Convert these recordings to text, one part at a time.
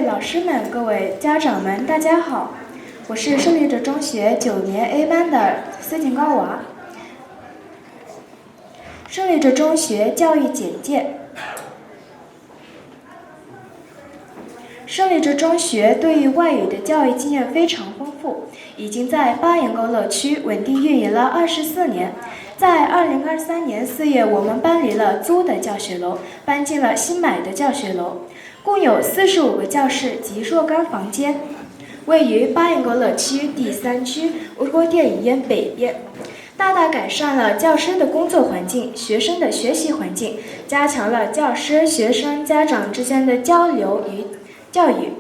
位老师们、各位家长们，大家好，我是胜利者中学9年 A 班的司景高娃。胜利者中学教育简介。胜利者中学对于外语的教育经验非常丰富，已经在巴彦高乐区稳定运营了24年。在2023年4月，我们搬离了租的教学楼，搬进了新买的教学楼，共有45个教室及若干房间，位于巴彦高乐区第3区吴国电影院北边，大大改善了教师的工作环境、学生的学习环境，加强了教师、学生、家长之间的交流与教育。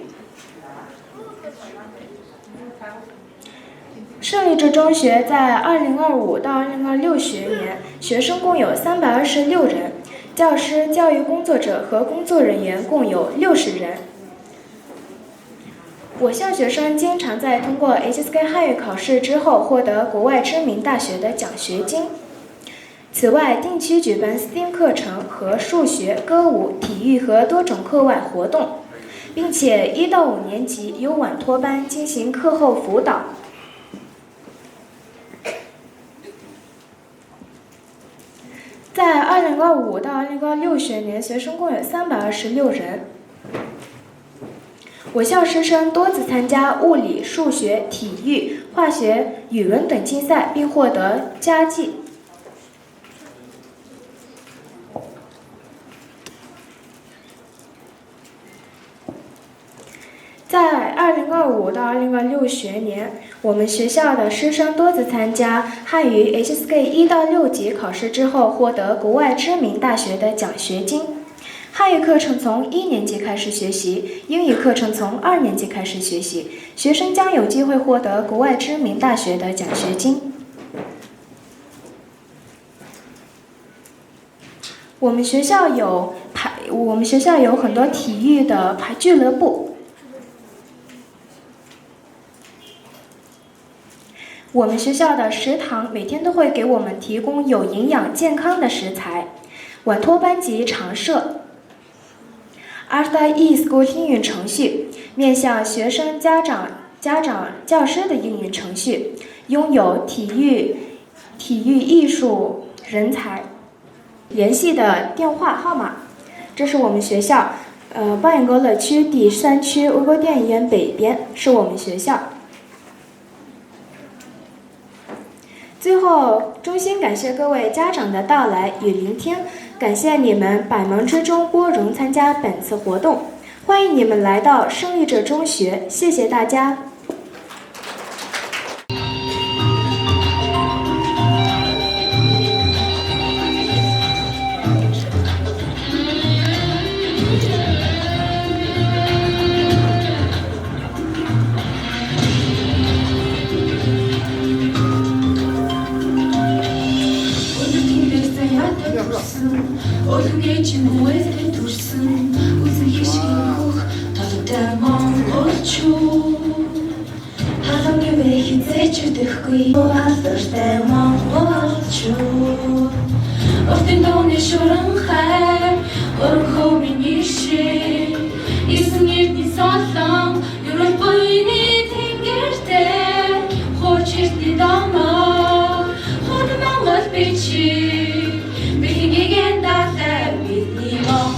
胜利者中学在2025到2026学年，学生共有326人，教师、教育工作者和工作人员共有60人。我校学生经常在通过 HSK 汉语考试之后获得国外知名大学的奖学金。此外，定期举办 STEAM 课程和数学、歌舞、体育和多种课外活动，并且1到5年级有晚托班进行课后辅导。在2025到2026学年，学生共有326人。我校师生多次参加物理、数学、体育、化学、语文等竞赛，并获得佳绩。在2025到2026学年，我们学校的师生多次参加汉语 HSK 1到6级考试之后，获得国外知名大学的奖学金。汉语课程从1年级开始学习，英语课程从2年级开始学习，学生将有机会获得国外知名大学的奖学金。我们学校有很多体育的俱乐部。我们学校的食堂每天都会给我们提供有营养健康的食材。晚托班级常设 After E-School 应用程序，面向学生、家长、教师的应用程序，拥有体育艺术人才联系的电话号码。这是我们学校，巴彦高乐区第3区吴国电影院北边，是我们学校。最后，衷心感谢各位家长的到来与聆听，感谢你们百忙之中拨冗参加本次活动，欢迎你们来到胜利者中学，谢谢大家。Олон ээжийн үеэстэй төрсөн үзэн хишгийн хөх талтай монголчуу халамж хизээч өдөхгүй алдартай монголчуу Ортын дооны шуран хай орхоо миний шиг исэн эрдний солон юрол буйны тэнгэртэй хочиртны дамаа хот монгол бичиг Begin that with me on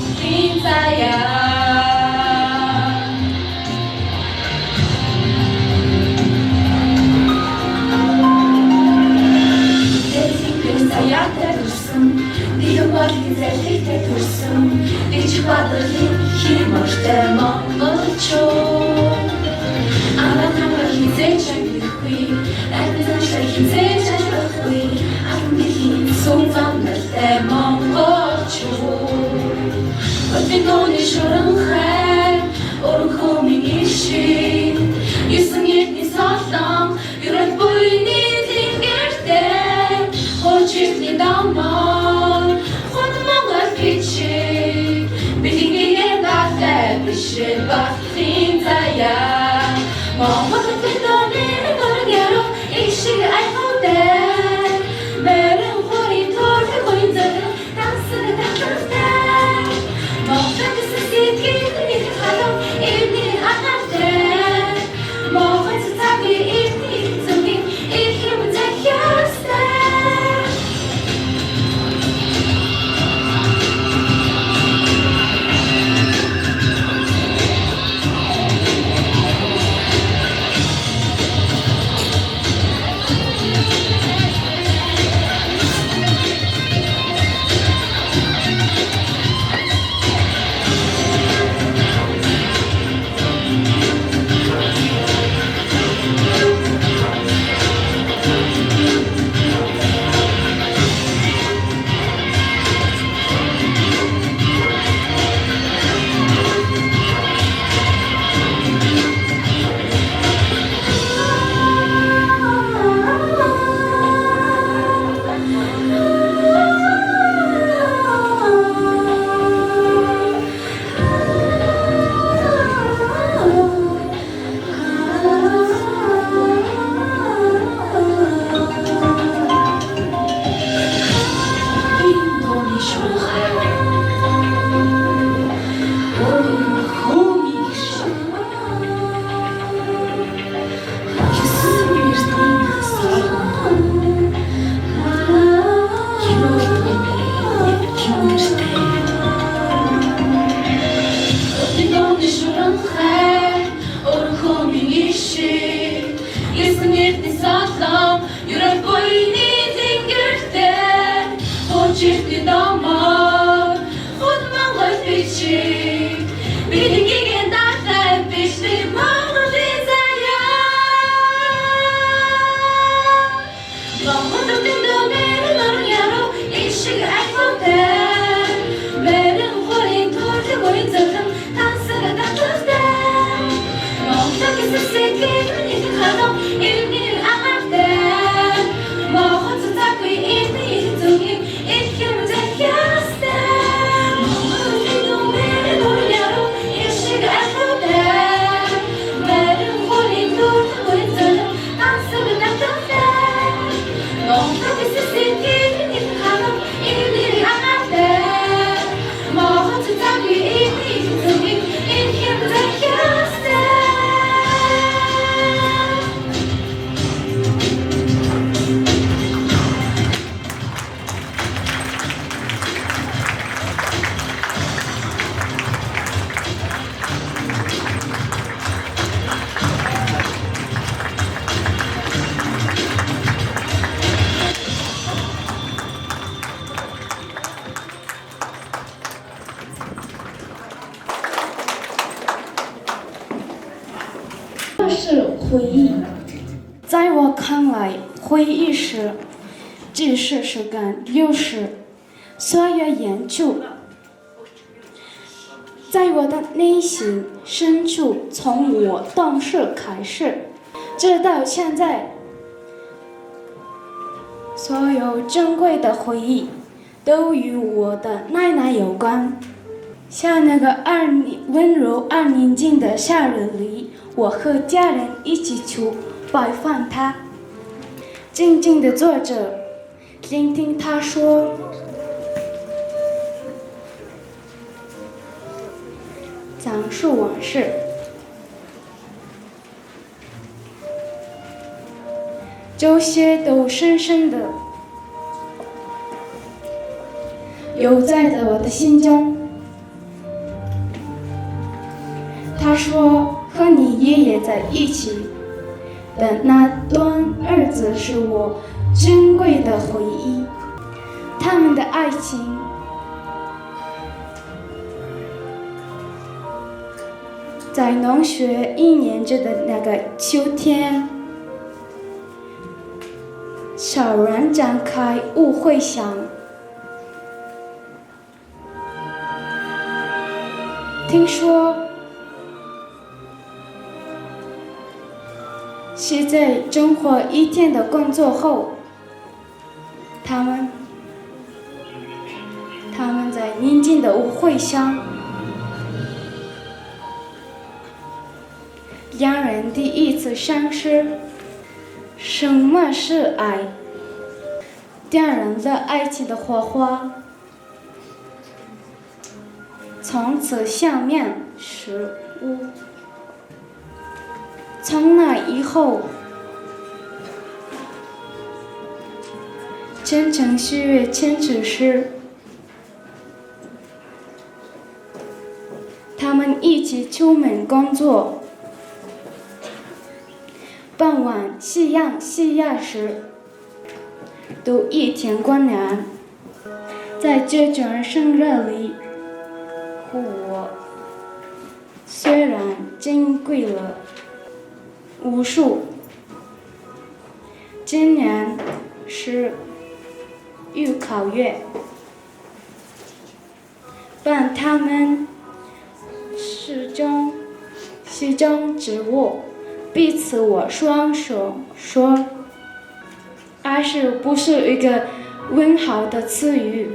Ортын дооны шуран хай орхоо миний шиг Юусан эрдний солон юрол буйны тэнгэртэй хочиртны дамаа хот монгол бичиг Бэлингээр датай бишэл бахтын заяа Монгол ортын дооны горгяро ишиг айхавтай Мэрэн хорийн торт хойн зэрэг дансаг дасагтай Монгол сэсэтгэл нэг халуун эвний Bildiğin dertler peşli mağdur dizaya Mağdur dindu merin orun yaro İşik ekvote Merin korin tortu korin zırtım Tansırı da tuzden Nokta kisi sekin Nidin hanım İlminin ahakte Mağdur takvi İlmi İltungin İlkim zekyaste Mağdur dindu merin orun yaro İşik ekvote Merin korin tortu korin zırtım Tansırı da tuzden Nokta kisi sekin Nidin hanım İlminin ahakte Mağdur takvi İlmi İltungin İlkim zekyaste是回忆。在我看来，回忆是知识是跟历史所有研究，在我的内心深处，从我懂事开始，直到现在，所有珍贵的回忆都与我的奶奶有关。像那个温柔而宁静的夏日里，我和家人一起去拜访她，静静地坐着，聆听她说，讲述往事。这些都深深地留在了我的心中。他说和你爷爷在一起的那段日子是我珍贵的回忆，他们的爱情在农学1年制的那个秋天悄然展开无回响。听说是在生活1天的工作后，他们在宁静的舞会上，两人第一次相识。什么是爱？点燃了爱情的火花，从此相面时无。从那以后，真正岁月牵扯时，他们一起出门工作。傍晚夕阳西下时，都一天光亮。在这种生日里，我虽然珍贵了无数，今年是预考月，但他们始终指握彼此我双手说，爱是不是一个问好的词语？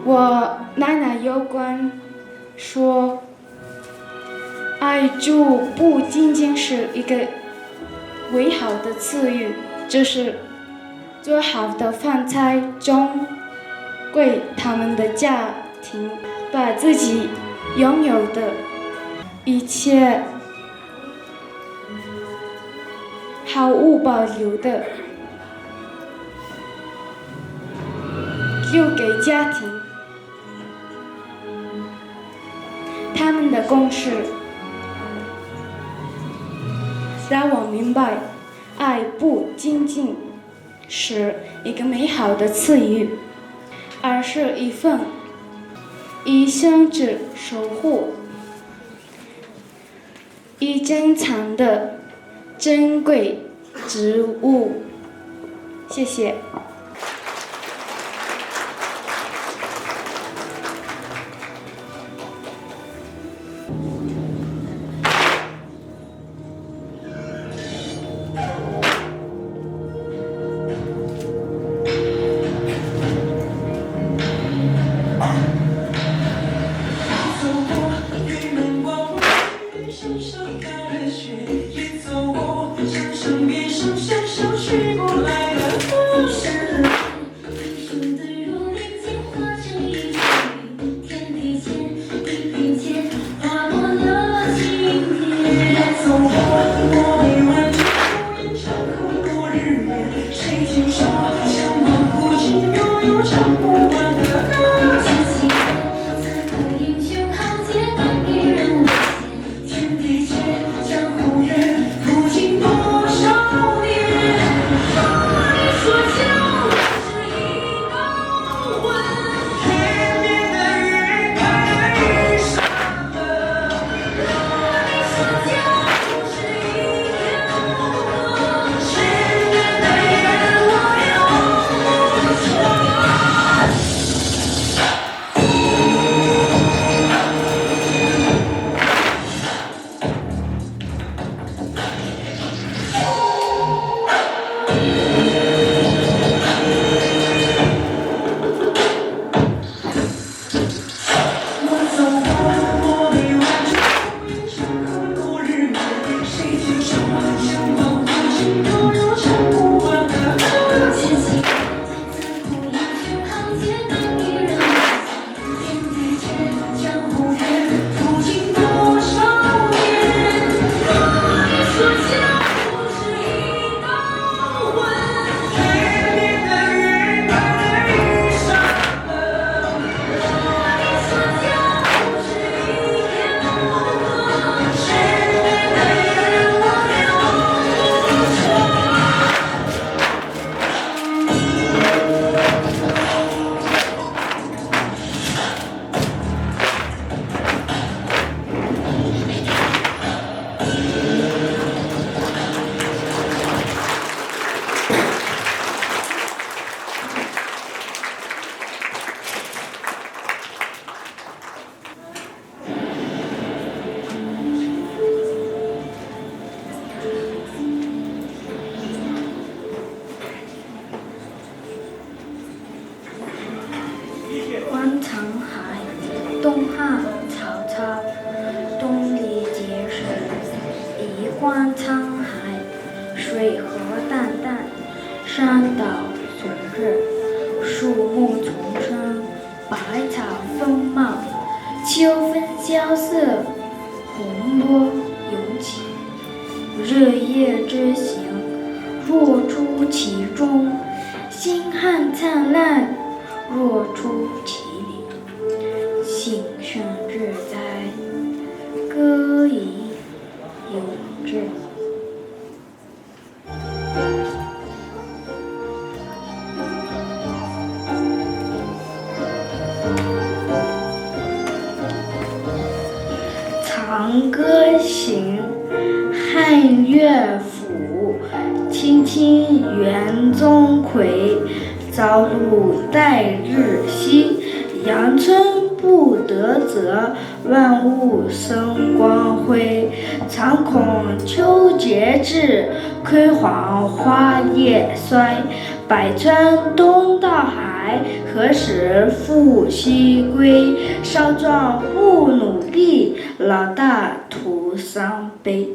我奶奶有关说，爱就不仅仅是一个美好的词语，只是最好的饭菜中为他们的家庭把自己拥有的一切毫无保留的留给家庭。他们的共识让我明白，爱不仅仅是一个美好的词语，而是一份以乡之守护，以珍藏的珍贵植物。谢谢。观沧海，东汉曹操。东篱碣石，一观沧海。水河淡淡，山岛竦日。树木丛生，百草丰茂。秋风萧瑟，洪波涌起。日夜之行，若出其中；星汉灿烂，若出其里。幸甚至哉，歌以咏志。长歌行，汉乐府。青青原宗魁，朝露待日晞。阳春布德泽，万物生光辉。常恐秋节至，粿黄花叶衰。百川东到海，何时复西归？少壮不努力，老大徒伤悲。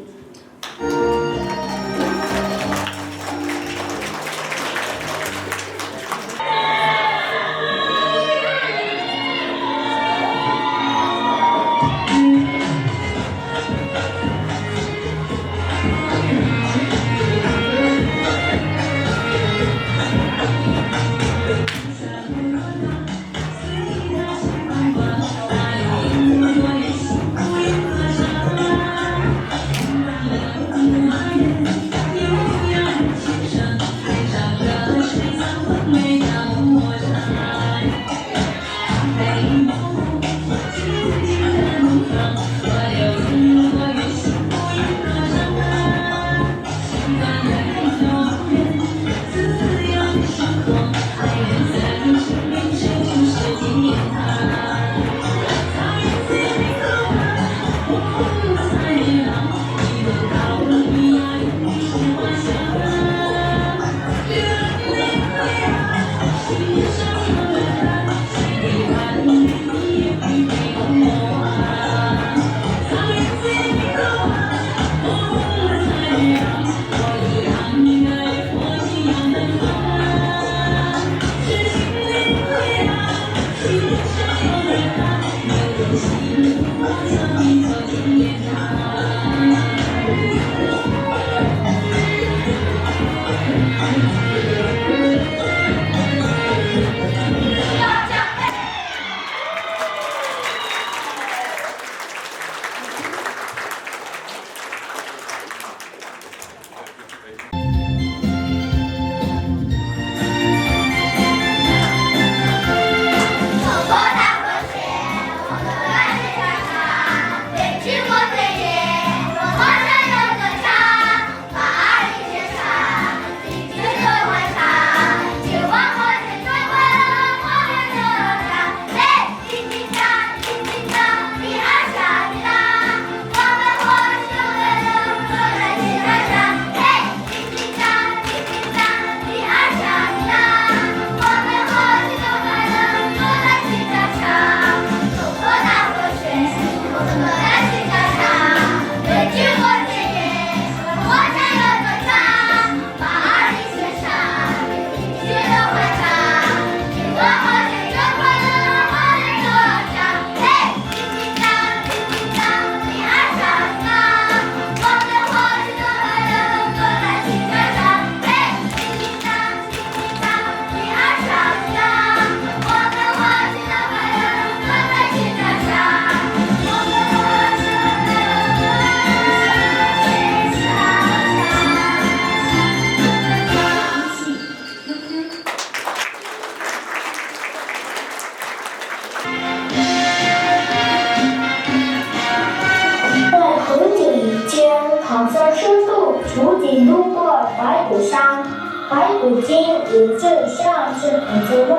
个师傅徒弟路过白骨山，白骨精领着上至很自问，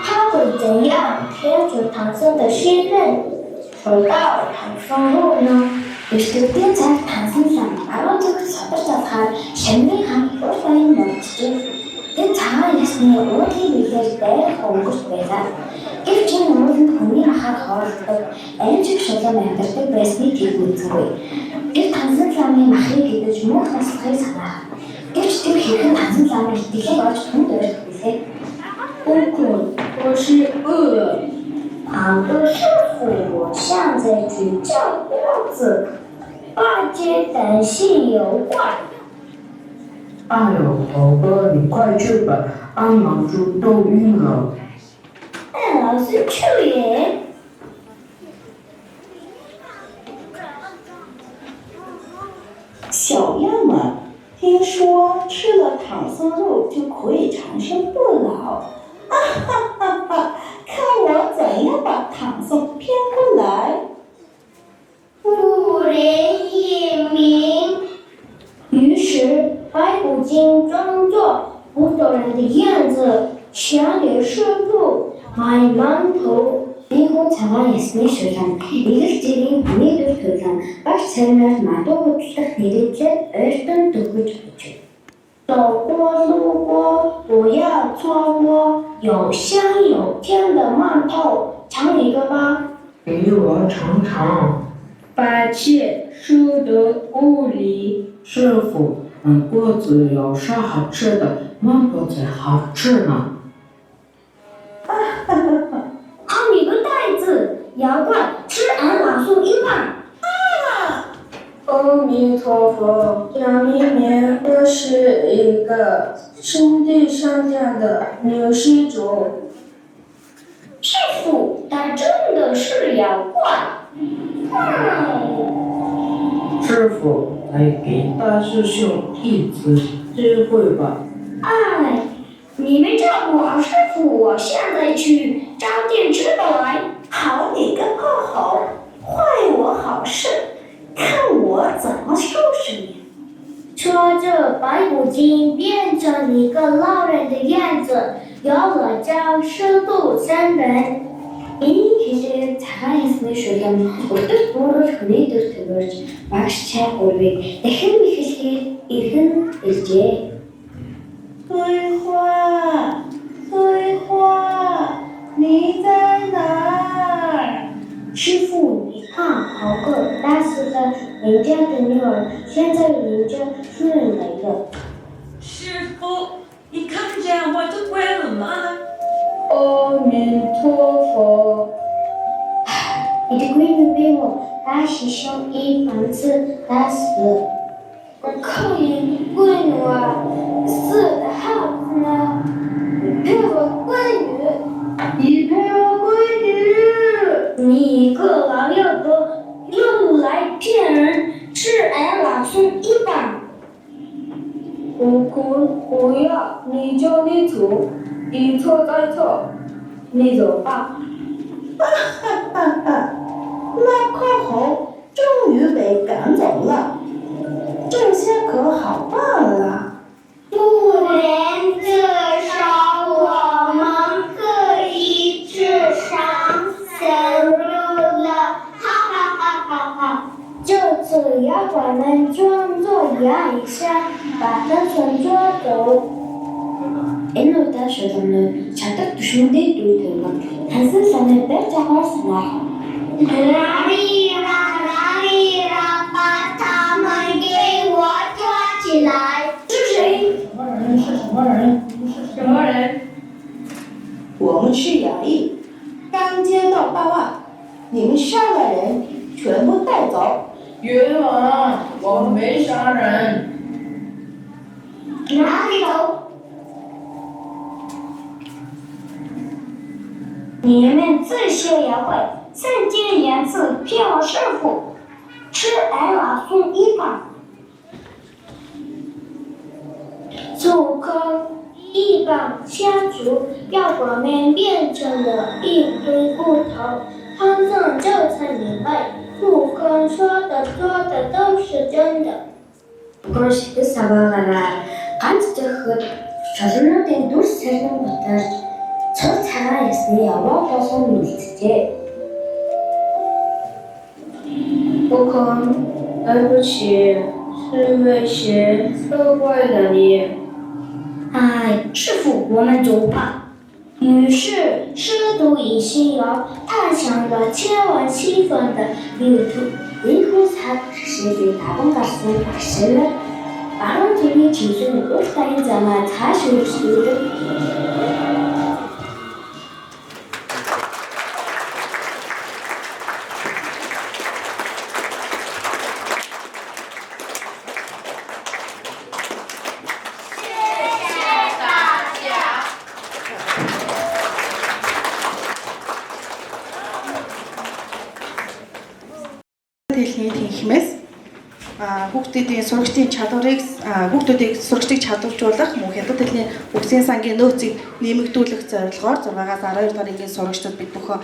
他会怎样填补唐僧的身份？走到唐僧路呢？işte bir tek tanzim aradık sabırlar şemlihan ortayın noktu bir tane resmi ortaya bilirde olmuş beyler geçen umudun konuya harcadık en çok şoka mehterde resmi tilgutsuy bir tanzim zamı mahri gibi cumhur nasıl sana geçtiğim hüküm tanzim zamı dike başını dört bize okul我是饿了好的师傅，我现在去叫锅子，八戒等戏有怪。哎呦，猴哥，你快去吧，俺老猪都晕了。老师去也。小样们，听说吃了唐僧肉就可以长生不老，啊哈哈哈！看我怎样把唐僧骗过来！不人也明。于是白骨精装作不懂人的样子，想给师傅买馒头。이거 цагаан шулан игэл зэргийн хүний дүр төлөн багш царинаар мадуу хөдлөх нэрээр ойртон төгөж өгч. 走过路过，不要错过，有香有甜的馒头，尝一个吧。给我尝尝。八戒说的无理。师傅，锅子有啥好吃的？馒头才好吃呢。你个呆子，妖怪，吃俺老孙一半！阿弥陀佛，这里面我是一个兄弟相加的女施主。师傅，他真的是妖怪。师傅，来给大师兄一次机会吧。哎，你们照顾好师傅，我现在去找点吃的来。好你个破猴，坏我好事，看我怎么收拾你！说着，白骨精变成一个老人的样子，有了叫师徒三人。이기를 цагаанесны шулан өдөр буурал хүнээдэр төгөрж багш чай гурвыг дахин ихэлгээд иргэн иржээ. 翠花，翠花，你在哪儿？师傅，你看，猴哥打死了人家的女儿，现在人家夫人来了。师傅，你看见我的鬼了吗？阿弥陀佛。你的闺女被我大师兄一棒子打死。我看你闺女啊，死的好子呢！你陪我闺女，你陪我闺女。你一个老妖婆，又来骗人，吃俺老孙一棒！悟空，不要，你就你走，一错再错，你走吧。那块猴终于被赶走了，这下可好办了。不然至少我们可以吃上生肉了，哈哈哈哈哈！这次妖怪们装作压一下，把唐僧抓走。Энэ удаа шулмын чаддаг түшмэндээ дүүтэн тансан санаа дээр жагаар санаа. 拉里拉，把他们给我抓起来！是谁？什么人？我们是衙役，刚接到报案，你们杀了人，全部带走。冤枉，我没杀人。哪里走？你们这些妖怪，3天2次骗我师傅，吃俺老孙一棒。孙悟空一棒下去，妖怪们变成了一堆骨头。唐僧这才明白，孙悟空说的做的都是真的。Буруушигт саваагаараа ганц зөхөд шолонуудын дүр сэрнэн батар цог цагаан ясны яваа болгон үлджээ. 북한,南部区、日本区、都怪哪里？哎，师傅，我们走吧。于是师徒一行人踏上了前往西方的旅途。离开才是世界大半个世纪时了，把人这里其实我发现咱们才是是的。Хэлний тэнхимээс хүүхдүүдийн сурагчдын чадварыг хүүхдүүдийг сурагчдыг чадваржуулах мөн хятад хэлний үгсийн сангийн нөөцийг нэмэгдүүлэх зорилгоор 6-аас 12 дугаар ангийн сурагчдад бид бүхэн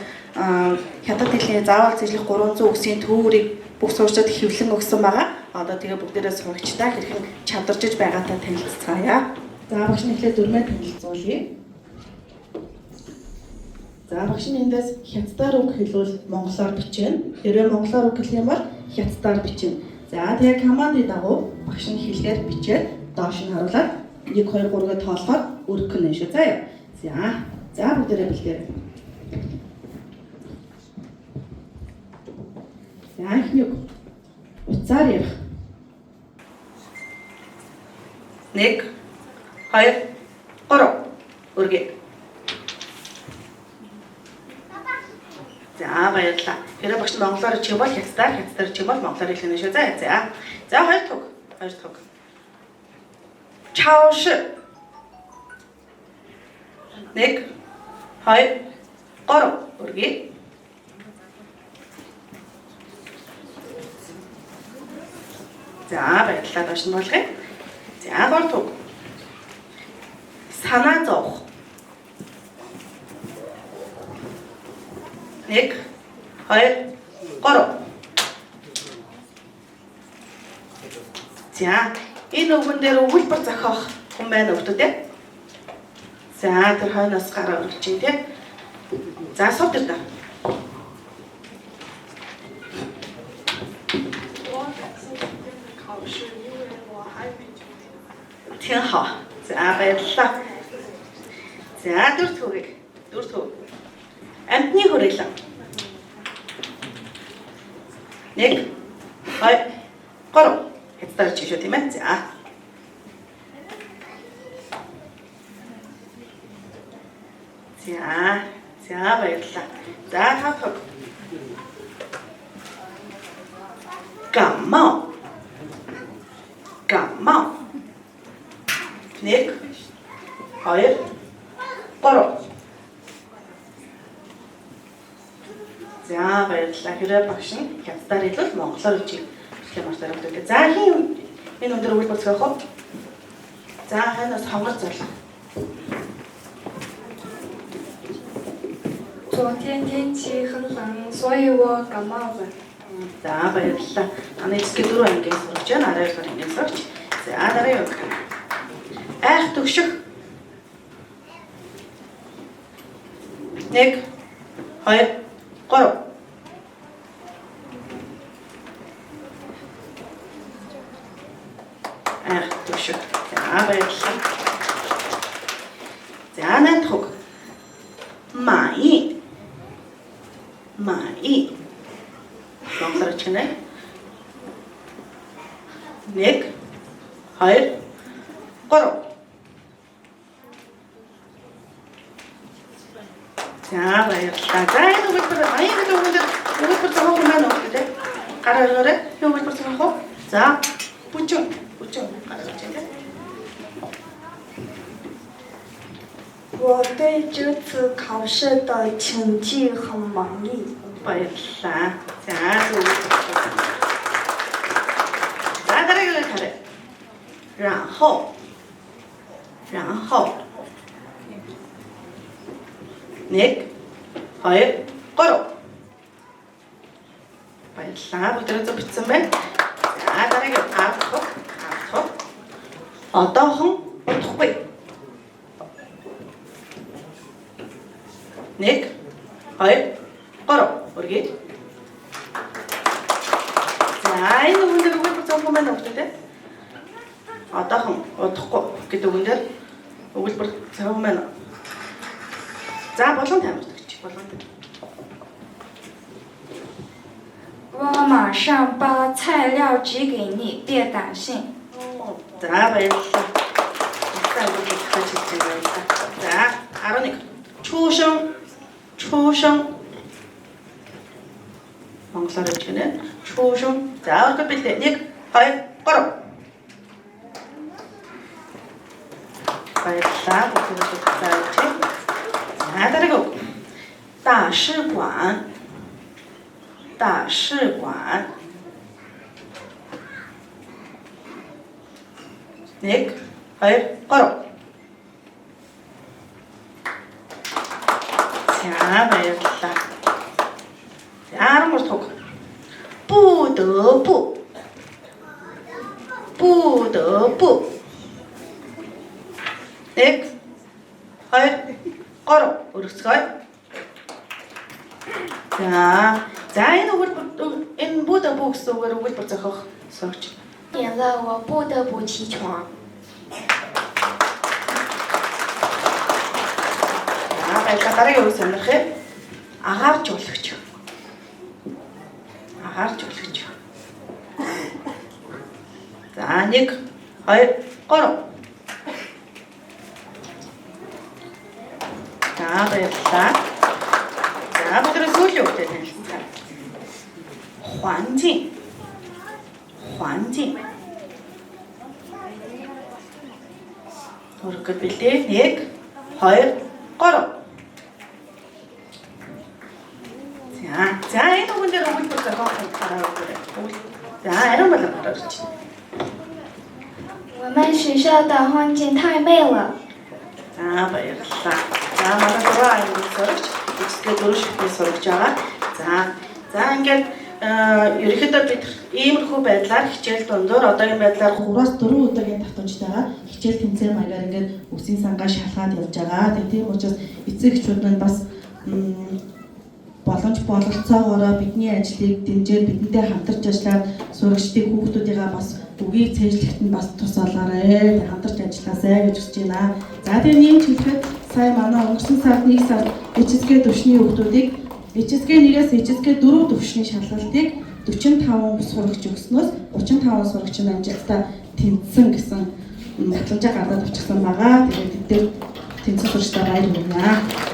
хятад хэлний заавал зэжлэх 300 үгсийн төвөрийг бүх сурагчдад хэвлэн өгсөн байгаа. Одоо тэгээ бүгдээрээ сурагчдаа хэрхэн чадваржиж байгаатай танилцгаая. За багш нь эхлээд дөрмөө танилцуулъя. За багш нь эндээс хятадаар үг хэлвэл монголоор бичнэ. Хэрвээ монголоор үг хэлэх юм бол хятадаар бичнэ. За тэгээ командын дагуу багш нь хэлээр бичээд доош нь харуулаад 1 2 3-гээ тоолохоор өргөх нь шүү. За. За бүгдээрээ бэлдээ. За эхний үг. Уцаар ярих. 1 2 3 өргөе. За баярлалаа. Хэрэг багш монголоор чи бол хятадаар чи бол монголоор хэлнэ шүү. За хоёр туг. Чаош. 1 2 3 өргөе. За баярлалаа доош нь болгоё. За гол туг. Санаа зовох. 1 2 3. За энэ үгэн дээр өгүүлбэр зохиох хүн байна уу гэдэг. За тэр хойноос гараа өргөж чинь тий. За сууд дээр. 挺好。За баярлалаа. За дүр төв. Амтны хүрээлэн. 1 2 3 хятадаар чи шүү тийм ээ. За баярлалаа. За хатаг. Гаммаа. 1 2 3. За баярлалаа. Хэрэг багш нь хятадаар хэлвэл монголоор чи хэлэх юм байна гэдэг. За хин энэ өндөр үйл бодсоох уу? За ханаас хонгор зорлоо. 昨天天气很冷，所以我感冒了。 За баярлалаа. Аны эцэг 4 ангийн сурагч байна. 12 дугаар ангийн сурагч. За дараагийн үг. Айх төгшөх. 1 2 3. Айх төгшөх. За баярлалаа. За нэтхуг. Маи. монголоор чинэ. 1 2 3. За баярлалаа. За энэ өгүүлбэр өгүүлбэр зохиох юм байна уу гэдэг. Гараа өрөөрэй. Өгүүлбэр зохиох уу? За бүчүн гараа өрөөч тийм. 我对这次考试的成绩很满意。 баярлалаа. За дараагийн харъя. 然后 1 2 3. баярлалаа. Бүгд зөв бичсэн байна. За дараагийн авах. Одоохон удахгүй. 1 2 3 үргэлж. За энэ үгэн дээр өгүүлбэр зөвхөн байна уу гэдэг. Одоохон удахгүй гэдэг үгэн дээр өгүүлбэр зөвхөн байна. За болгон таймердаг чи болгон. 我马上把材料寄给你，别担心。 За баярлалаа. За бүгд хачиж байгаа. За 11. 초성 монголоор хэлж гэнэ. 초성. За ороход бэлдээ. 1 2 3. баярлалаа. Бүгд заавч. За дараагийн. 大使馆 大使馆 1 2 3. 자, баярлалаа. За 13 туг. 不得不 不得不 1 2 3 өргөцгөөе. За энэ өгүүлбэр энэ 不得不гэсэн үгээр өгүүлбэр зохиох сорч. 点了，我不得不起床。 баярлалаа. Дараагийн үг сонирхъя. Агаарч уулагч. Агаарч уулагч. За 1 2 3. За баярлалаа. За бүгд сүүлийн үгтэй танилцсан. 环境 环境 Өргөд бэлээ. 1 2 3. За энэ үгэн дээр өгүүлбэр зохиох хараа өгөөрэй. За арай болоо гарч. 我们学校的环境太美了。 За баярлалаа. За манай дөрөв ангид сурагч эцгээ дөрөв шигний сурагч байгаа. За ингээд ерөнхийдөө бид иймэрхүү байдлаар хичээл дундуур одоогийн байдлаар 3-4 удаагийн давтамжтайгаа хичээл тэмцээн маягаар ингээд үсгийн сангаа шалгаад явж байгаа. Тийм учраас эцэг эхчүүд нь бас боломж бололцоогоороо бидний ажлыг дэмжиж бидэнтэй хамтарч ажиллаад сурагчдыг хүүхдүүдийнхаа бас үгийг цээжлэхэд нь бас тус олоорой. Хамтарч ажилласай гэж хүсэж байна. За тэгээ нэмж хэлэхэд сая манай өнгөрсөн сард 1 сард HSG төвшний хүүхдүүдийг HSG 1-ээс HSG 4 төвшний шалгалтыг 45 сурагч өгснөөс 35 сурагч нь амжилттай тэнцсэн гэсэн баталгаажаа гаргаад авчихсан байгаа. Тэгээд бид дээр тэнцсэн сурагчдаа баяр хүргэнэ.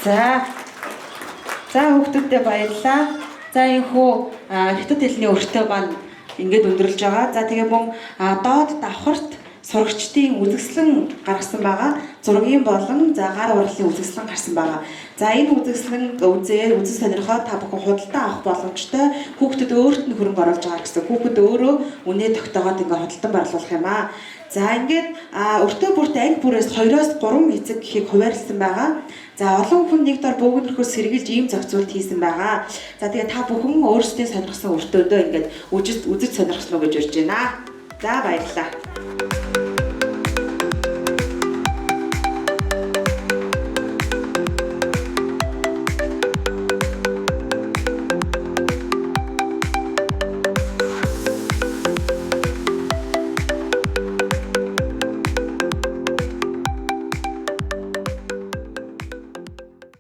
За хүүхдүүдэд баярлалаа. За энэхүү хятад хэлний өртөө маань ингээд өндөрлж байгаа. За тэгээ мөн доод давхарт сурагчдын үзэсгэлэн гаргасан байгаа. Зургийн болон за гар урлалын үзэсгэлэн гарсан байгаа. За энэ үзэсгэлэн үзэн сонирхоод та бүхэн худалдаа авах боломжтой. Хүүхдэд өөрт нь хөрөнгө оруулж байгаа гэсэн. Хүүхэд өөрөө үнэ тогтоогоод ингээд худалдан борлуулах юм аа. За ингээд өртөө бүрт анги бүрээс 2-3 эцэг гэхийг хуваарлсан байгаа. За олон хүн нэг дор бөөгнөрхөөс сэргийлж ийм зохицуулт хийсэн байгаа. За тэгээ та бүхэн өөрсдөө сонирхсан өртөөдөө ингээд үзэж сонирхсан уу гэж урьж байна. За баярлалаа.